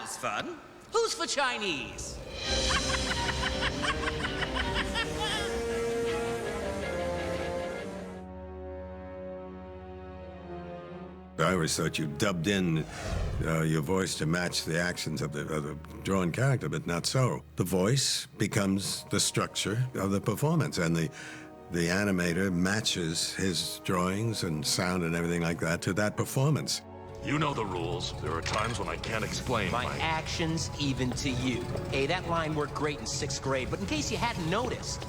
was fun. Who's for Chinese? I always thought you dubbed in your voice to match the actions of the drawn character, but not so. The voice becomes the structure of the performance, and the animator matches his drawings and sound and everything like that to that performance. You know the rules. There are times when I can't explain My actions even to you. Hey, that line worked great in 6th grade, but in case you hadn't noticed.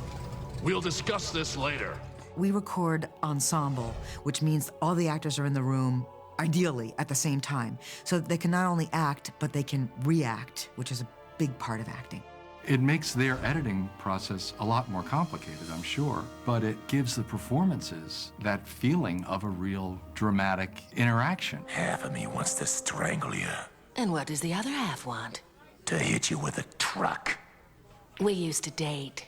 We'll discuss this later. We record ensemble, which means all the actors are in the room, ideally, at the same time, so that they can not only act, but they can react, which is a big part of acting. It makes their editing process a lot more complicated, I'm sure, but it gives the performances that feeling of a real dramatic interaction. Half of me wants to strangle you. And what does the other half want? To hit you with a truck. We used to date.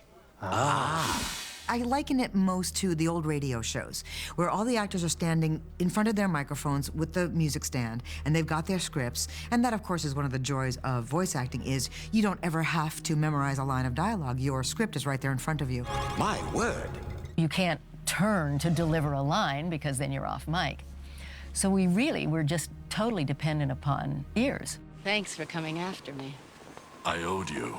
I liken it most to the old radio shows, where all the actors are standing in front of their microphones with the music stand, and they've got their scripts. And that, of course, is one of the joys of voice acting, is you don't ever have to memorize a line of dialogue. Your script is right there in front of you. My word. You can't turn to deliver a line because then you're off mic. So we're just totally dependent upon ears. Thanks for coming after me. I owed you.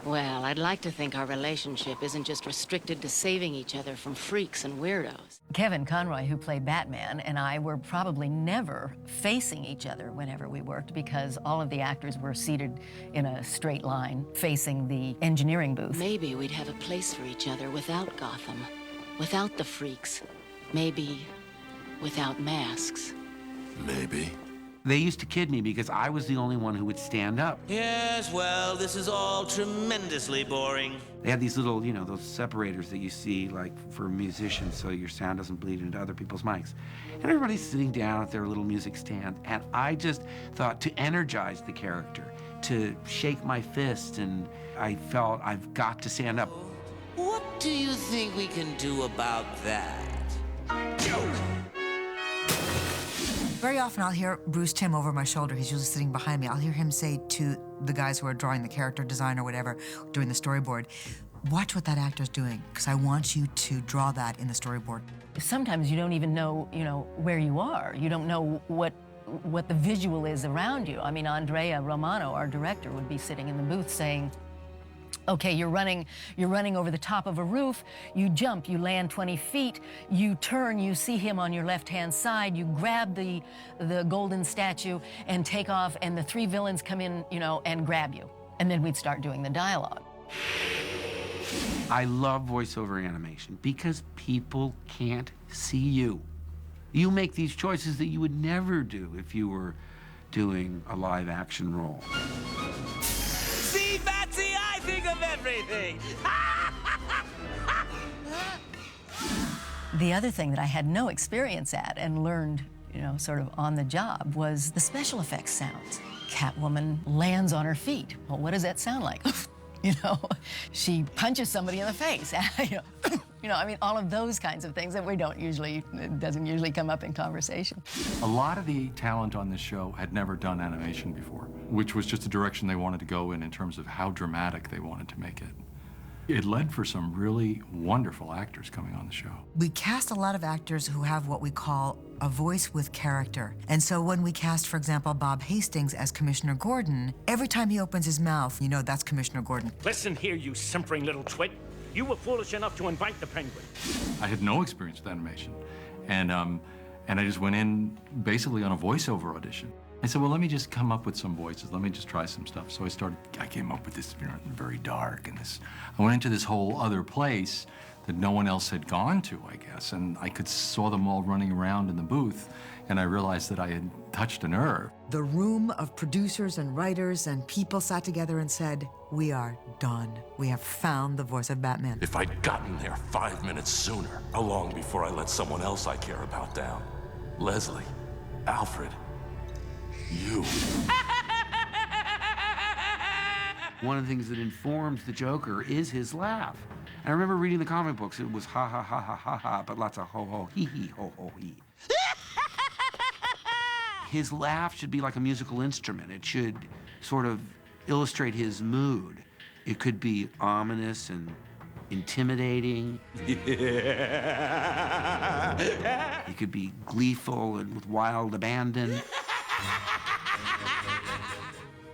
Well, I'd like to think our relationship isn't just restricted to saving each other from freaks and weirdos. Kevin Conroy, who played Batman, and I were probably never facing each other whenever we worked because all of the actors were seated in a straight line facing the engineering booth. Maybe we'd have a place for each other without Gotham, without the freaks, maybe without masks. Maybe. They used to kid me because I was the only one who would stand up. Yes, well, this is all tremendously boring. They had these little, those separators that you see, like, for musicians, so your sound doesn't bleed into other people's mics. And everybody's sitting down at their little music stand, and I just thought to energize the character, to shake my fist, and I felt I've got to stand up. What do you think we can do about that? Joke! Very often I'll hear Bruce Timm over my shoulder. He's usually sitting behind me. I'll hear him say to the guys who are drawing the character design or whatever, doing the storyboard, watch what that actor's doing, because I want you to draw that in the storyboard. Sometimes you don't even know, where you are. You don't know what the visual is around you. I mean, Andrea Romano, our director, would be sitting in the booth saying, okay, you're running over the top of a roof, you jump, you land 20 feet, you turn, you see him on your left-hand side, you grab the golden statue and take off, and the 3 villains come in, and grab you. And then we'd start doing the dialogue. I love voiceover animation because people can't see you. You make these choices that you would never do if you were doing a live action role. See, Batsy, I think of everything. The other thing that I had no experience at and learned, sort of on the job was the special effects sounds. Catwoman lands on her feet. Well, what does that sound like? She punches somebody in the face. All of those kinds of things that it doesn't usually come up in conversation. A lot of the talent on this show had never done animation before, which was just the direction they wanted to go in terms of how dramatic they wanted to make it. It led for some really wonderful actors coming on the show. We cast a lot of actors who have what we call a voice with character. And so when we cast, for example, Bob Hastings as Commissioner Gordon, every time he opens his mouth, that's Commissioner Gordon. Listen here, you simpering little twit. You were foolish enough to invite the Penguin. I had no experience with animation, and I just went in basically on a voiceover audition. I said, well, let me just come up with some voices. Let me just try some stuff. So I came up with this very dark, and I went into this whole other place that no one else had gone to, I guess, and I saw them all running around in the booth, and I realized that I had touched a nerve. The room of producers and writers and people sat together and said, we are done. We have found the voice of Batman. If I'd gotten there 5 minutes sooner, long before I let someone else I care about down. Leslie, Alfred, you. One of the things that informs the Joker is his laugh. I remember reading the comic books. It was ha ha ha ha ha ha, but lots of ho ho hee hee ho ho hee. his laugh should be like a musical instrument. It should sort of illustrate his mood. It could be ominous and intimidating. It could be gleeful and with wild abandon.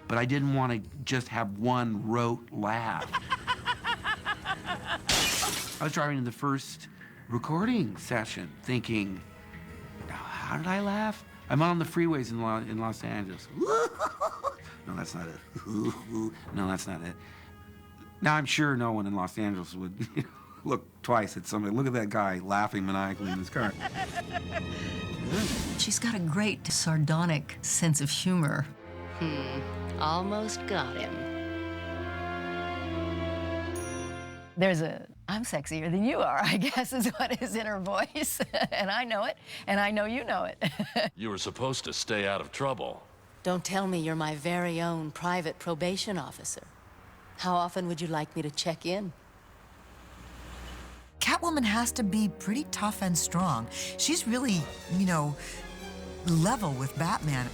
But I didn't want to just have one rote laugh. I was driving in the first recording session thinking, how did I laugh? I'm on the freeways in Los Angeles. No, that's not it. No, that's not it. Now, I'm sure no one in Los Angeles would look twice at somebody. Look at that guy laughing maniacally in his car. She's got a great sardonic sense of humor. Almost got him. There's a, I'm sexier than you are, I guess, is what is in her voice. And I know it, and I know you know it. You were supposed to stay out of trouble. Don't tell me you're my very own private probation officer. How often would you like me to check in? Catwoman has to be pretty tough and strong. She's really, you know, level with Batman.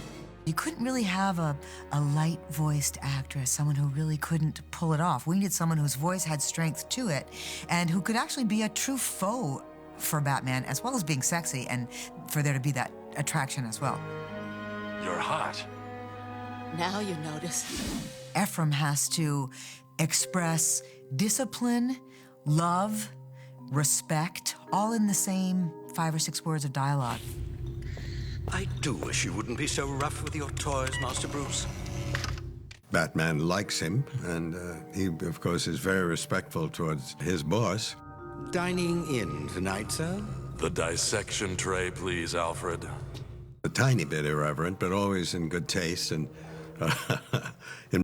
You couldn't really have a light-voiced actress, someone who really couldn't pull it off. We needed someone whose voice had strength to it and who could actually be a true foe for Batman, as well as being sexy, and for there to be that attraction as well. You're hot. Now you notice. Ephraim has to express discipline, love, respect, all in the same 5 or 6 words of dialogue. I do wish you wouldn't be so rough with your toys, Master Bruce. Batman likes him, and he, of course, is very respectful towards his boss. Dining in tonight, sir? The dissection tray, please, Alfred. A tiny bit irreverent, but always in good taste. And in